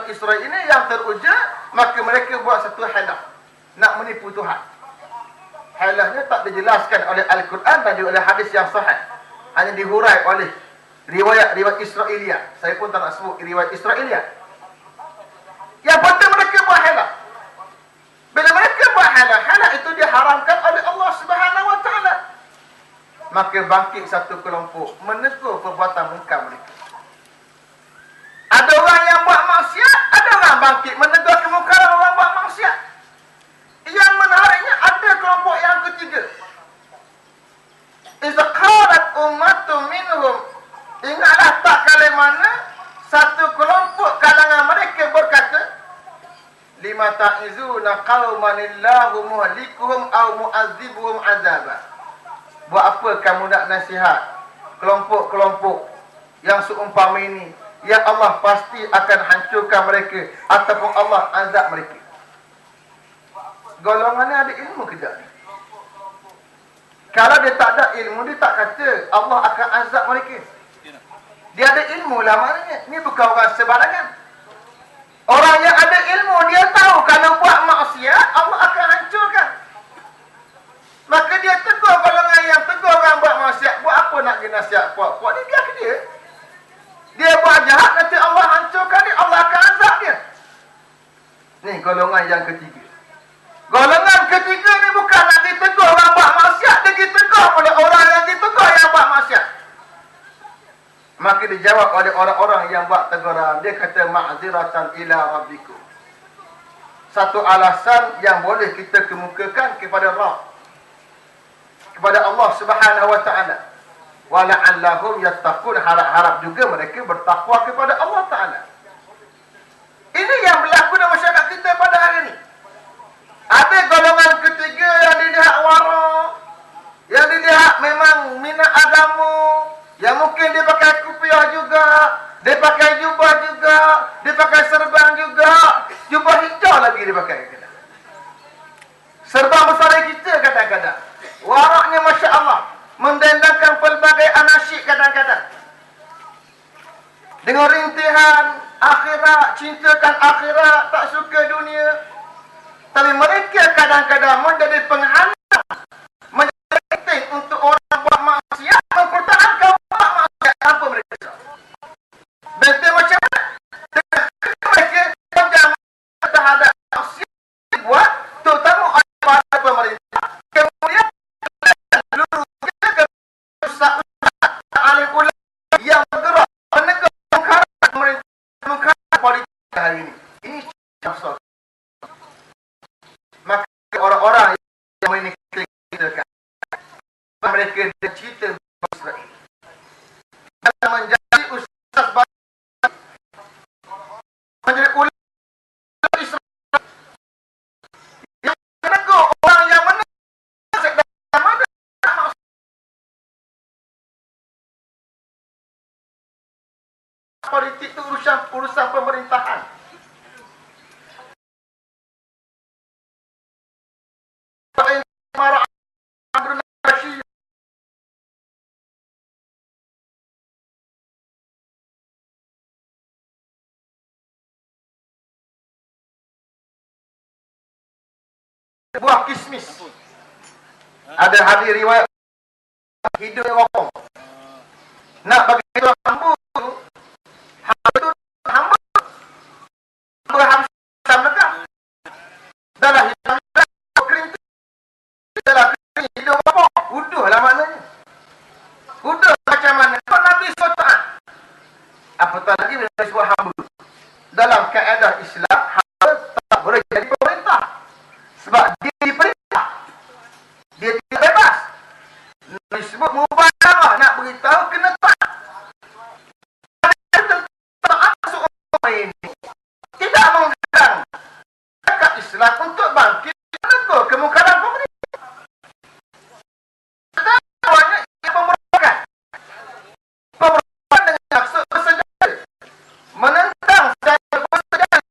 Bani Israel ini yang teruja, maka mereka buat satu halah nak menipu Tuhan. Halahnya tak dijelaskan oleh Al-Quran dan juga oleh hadis yang sahih, hanya dihurai oleh riwayat-riwayat Israiliyah. Saya pun tak nak sebut riwayat Israiliyah. Yang penting mereka buat halah. Bila mereka buat halah, halah itu diharamkan oleh Allah Subhanahu Wa Taala. Maka bangkit satu kelompok menegur perbuatan mungkar mereka. Ada orang yang buat maksiat, ada orang bangkit menegur kemungkaran orang buat maksiat. Yang menariknya ada kelompok yang ketiga. Iza qalat ummatun minhum. Ingatlah tak kala mana satu kelompok kalangan mereka berkata, lima ta'izuna qauman illahu muhlikuhum aw mu'adzibuhum azaba. Buat apa kamu nak nasihat kelompok-kelompok yang seumpama ini, yang Allah pasti akan hancurkan mereka ataupun Allah azab mereka? Golongan ni ada ilmu kejap ni. Kalau dia tak ada ilmu, dia tak kata Allah akan azab mereka. Dia ada ilmu lah maknanya. Ni bukan orang sebarangan. Orang yang ada ilmu, dia tahu kalau buat maksiat, Allah akan hancurkan. Maka dia tegur golongan yang tegur orang buat maksiat. Buat apa nak dia nasihat puak-puak ni? Biar ke dia. Dia buat jahat, nanti Allah hancurkan dia, Allah akan azab dia. Ni golongan yang ketiga. Golongan ketiga ni bukan nak ditegur orang buat maksiat, dia ditegur oleh orang yang ditegur yang buat maksiat. Maka dijawab oleh orang-orang yang buat teguran. Dia kata ma'ziratan ila rabbikum. Satu alasan yang boleh kita kemukakan kepada Allah, kepada Allah Subhanahu Wa Taala. Wa la'allahum yattaqun, harap-harap juga mereka bertakwa kepada Allah Taala. Ini yang berlaku dalam masyarakat kita pada hari ini. Ada golongan ketiga yang dilihat wara, yang dilihat memang minat agama, yang mungkin dia pakai kupiah juga, dia pakai jubah juga, dia pakai serban juga, jubah hijau lagi dia pakai kadang. Serban besar kita kadang-kadang. Waraknya Masya Allah, mendendangkan pelbagai anasyid kadang-kadang. Dengan rintihan akhirat, cintakan akhirat, tak suka dunia. Tapi mereka kadang-kadang menjadi penghalang, menjadi penting untuk orang buat maksiat, mempertahankan buat maksiat tanpa mereka. Betul macam mana? Mereka menjam terhadap maksiat dibuat, terutama oleh para pemerintah. Kemudian seluruhnya kerusakan alim ulama yang bergerak menegak kemungkaran pemerintah, kemungkaran politik hari ini. Ini contoh. Maka orang-orang yang menikmati mereka dia cerita Israel dan menjadi ustaz menjadi ulama Israel yang menegur orang yang menegur dalam mana politik itu urusan pemerintahan. Buah kismis. Ada hadis riwayat hidup rokok. Nak bagi orang hamba tu hamba lekang. Dalam hidup kering dalam kering hidup rokok. Uduh lah maknanya. Uduh macam mana? Kalau Nabi SWT, apatah lagi bila disebut hamba. Dalam kaedah Islam, hamba tak boleh jadi pemerintah. Sebab dia diperintah, dia tidak bebas. Disebut mubadarah, nak beritahu kena taat. Taat seorang ini tidak menghalang dekat Islam untuk bangkit menegur kemungkaran pemerintah. Banyak yang pemerintah dengan maksud bersejarah menentang secara bersejarah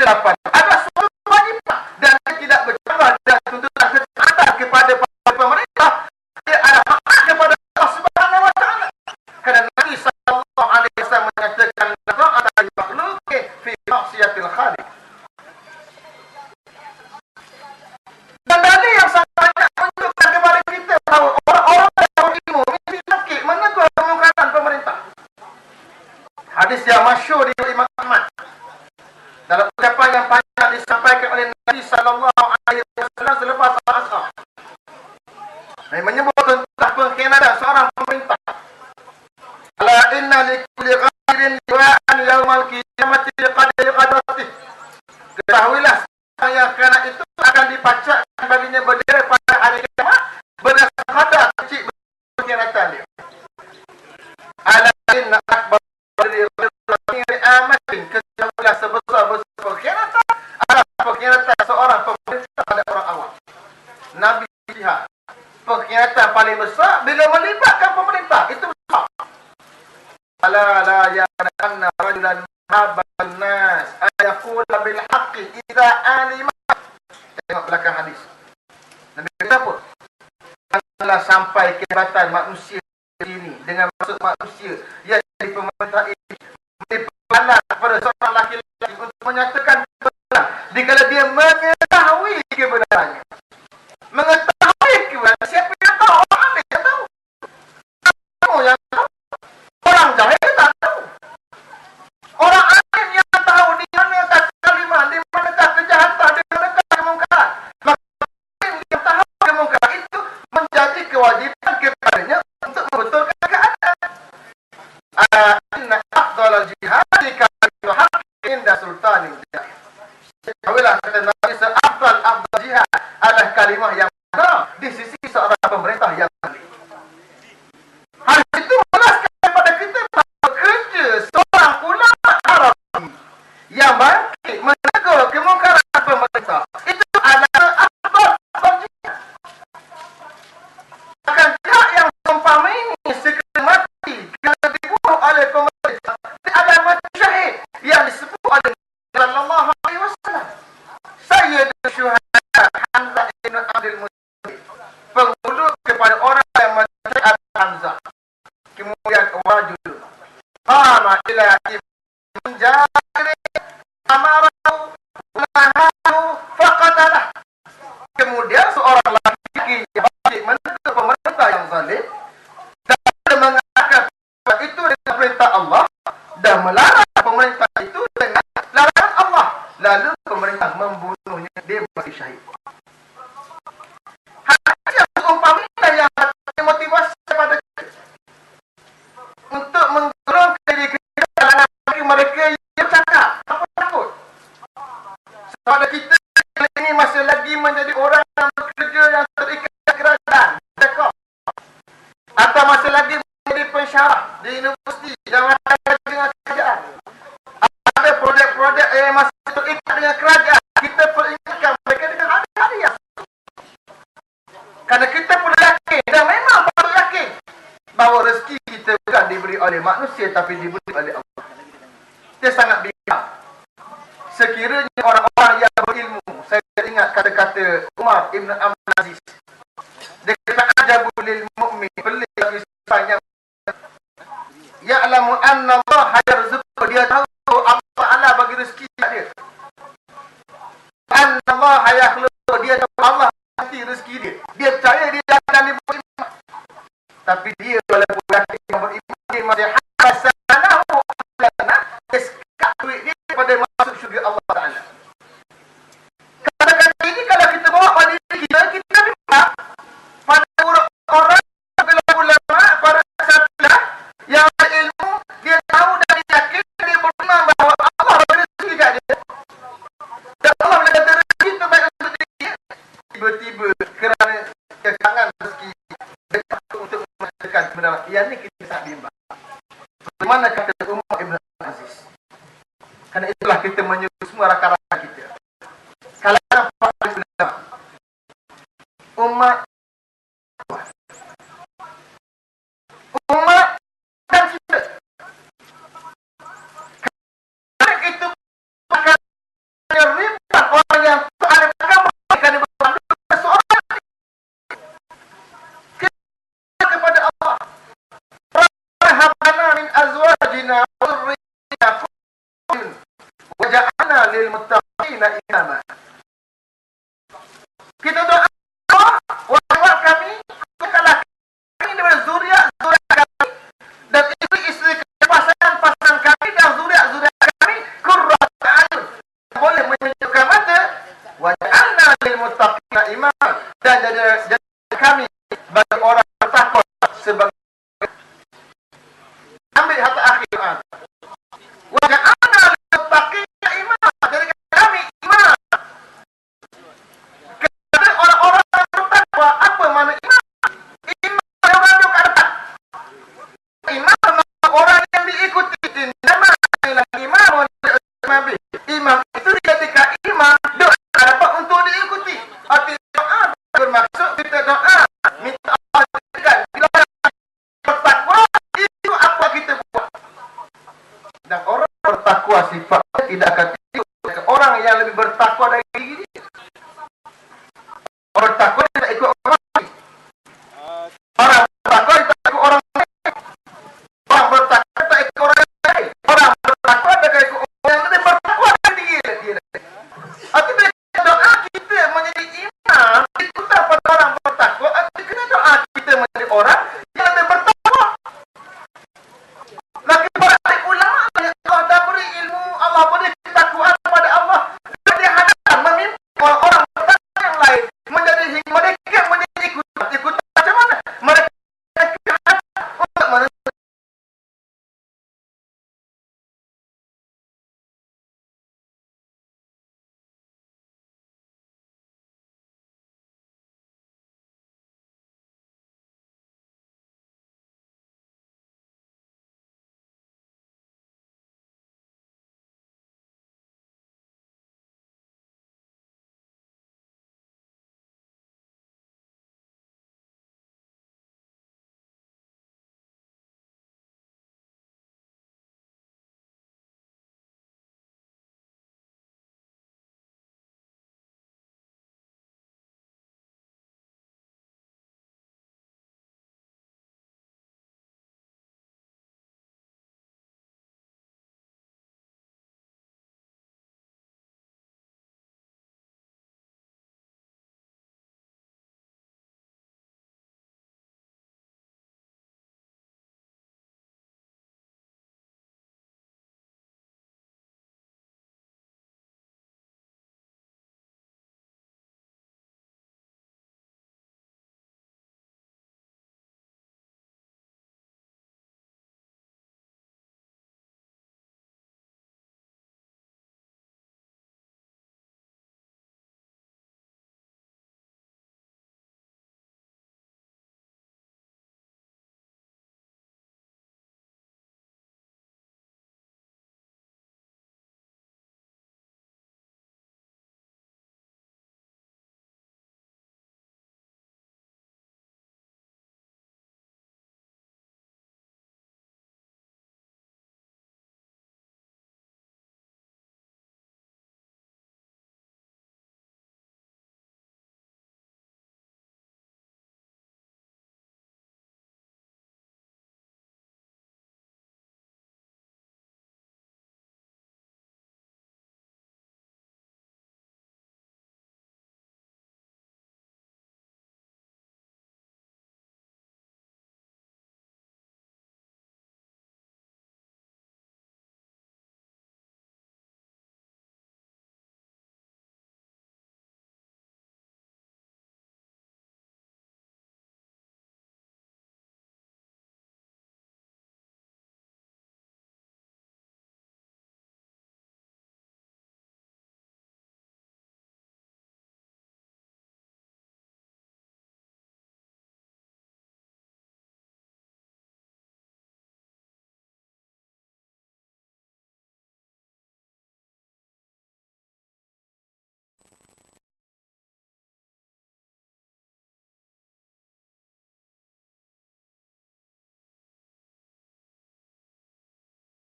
kegelapan adalah suatu kewajiban dan tidak bercampur dan tuntutan ketaatan kepada pemerintah. Dia adalah hak kepada Allah Subhanahu wa taala. Karena Nabi sallallahu alaihi wasallam menyatakan ta'ata al-makhluqin fi ma'siyatil khaliq. Dan dalil yang sangat banyak menunjukkan kepada kita bahawa orang-orang yang berilmu mesti sakit menegur kemungkaran pemerintah. Hadis yang masyhur di Imam Ahmad dalam ucapan yang panjang disampaikan oleh Nabi sallallahu alaihi wasallam selepas asar. Nabi menyebut tentang pengkhianatan seorang pemerintah. Ala inna likulli ghadirin jawaan yaumal qiyamati biqadri qadratihi. Ketahuilah yang kerana itu akan dipacakkan baginya berdiri pada hari kiamat berdasarkan kadar kecil pengkhianatan dia. Ala inna akbar amatin, ketahuilah sebesar-besar pengkhianatan adalah pengkhianatan seorang pemerintah pada orang awam. Nabi lihat pengkhianatan paling besar bila melibatkan pemerintah, itu besar. Ala la ya'lamanna rajulan haban nas ayaqula bil haqqi idza alima. Tengok belakang hadis. Nabi kata apa? Janganlah sampai kehebatan manusia ini dengan maksud manusia yang di pemerintah ini diperlahan kepada seorang laki-laki untuk menyatakan kebenaran dikala dia mengetahui kebenarannya. Mengetahui kebenaran, siapa yang tahu? Orang ambil yang tahu. Kamu yang tahu. Orang jahil tak tahu. Orang alim yang tahu di manakah kalimah, di manakah kejahatan, di manakah kemungkaran. Maka yang tahu kemungkaran itu menjadi kewajiban kepadanya untuk membetulkan keadaan. Inna afdalal jihadi kalimatu haqqin inda sultanin jahil. Ketahuilah kata Nabi, seafdal jihad adalah kalimah yang benar di sisi seorang pemerintah yang zalim. Hal itu menjelaskan kepada kita bahawa kerja seorang ulama Arabi yang bangkit menegur kemungkaran pemerintah itu adalah afdal jihad. Akan pihak yang seumpama ini sekali mati kerana dibunuh oleh pemerintah, dia adalah mati syahid yang disebut oleh sallallahu alaihi wasallam. Sayyidul syuhada Hamzah bin Abdul Muttalib, penghulu kepada orang yang mati Hamzah. Kemudian wajud qama ila ibn Jabir amarahu nahahu faqatalah. Kemudian seorang laki-laki yang bangkit menegur pemerintah yang zalim dan mengatakan itu dengan perintah Allah dan melarang pemerintah itu dengan larangan Allah, lalu pemerintah membunuhnya, dia mati syahid. Hanya umpamanya yang motivasi kepada kita untuk menggolongkan diri kita dalam mereka yang cakap apa takut. Sebab kita ini masih lagi menjadi orang yang bekerja yang terikat kerajaan, atau masih lagi menjadi pensyarah di universiti yang ada dengan kerajaan. Ada projek-projek yang masih terikat dengan kerajaan, kita peringatkan mereka dengan hari-hari yang kerana kita perlu yakin, dan memang perlu yakin bahawa rezeki kita bukan diberi oleh manusia tapi diberi oleh Allah. Dia sangat bijak. Sekiranya orang-orang yang berilmu, saya ingat kata-kata Umar Ibn Abdul Aziz. Dia kata ajabu lil mu'min, pelik bagi seorang yang ya'lamu anna Allah yarzuqu, dia tahu Allah Ta'ala bagi rezeki dia. Anna Allah yakhluqu, dia tahu Allah mesti rezeki dia. Dia percaya dia akan diberi, tapi dia walaupun yakin yang beriman, dia masih hasanahu alana, dia duit dia pada masuk syurga Allah Ta'ala. Kata-kata ini kalau kita bawa pada diri kita, kita minta pada orang, ulama, para sahabat yang berilmu, dia tahu dan dia yakin, dia beriman bahawa Allah beri rezeki kat dia. Dan Allah bila kata rezeki terbaik untuk dia, tiba-tiba kerana kekangan rezeki, dia takut untuk mengatakan kebenaran. Yang ni kita tak bimbang. Bagaimana kata Umar Ibn Aziz? Kerana itulah kita menyuruh semua rakan-rakan kita. Kalau nampak Islam, umat dan kita. Kerana itu akan lil muttaqina imama. Kita doa, wahai kami, jadikanlah kami dengan zuriat kami dan istri-istri pasangan kami dan zuriat kami qurrata a'yun, boleh menyejukkan mata, waj'alna lil muttaqina imama, dan jadi kami bagi orang bertakwa sebagai. Ambil hatta akhir doa. Waj'alna lil muttaqina imama, jadi kami imam. Kepada orang-orang yang bertakwa, apa makna imam? Imam yang berada kat depan. Imam orang yang diikuti. Nama imam imam itu dijadikan imam doa dapat untuk diikuti. Arti doa bermaksud kita doa minta Allah jadikan bila bertakwa itu apa kita buat. Dan orang bertakwa sifatnya tidak akan ikut orang yang lebih bertakwa dari diri. Orang bertakwa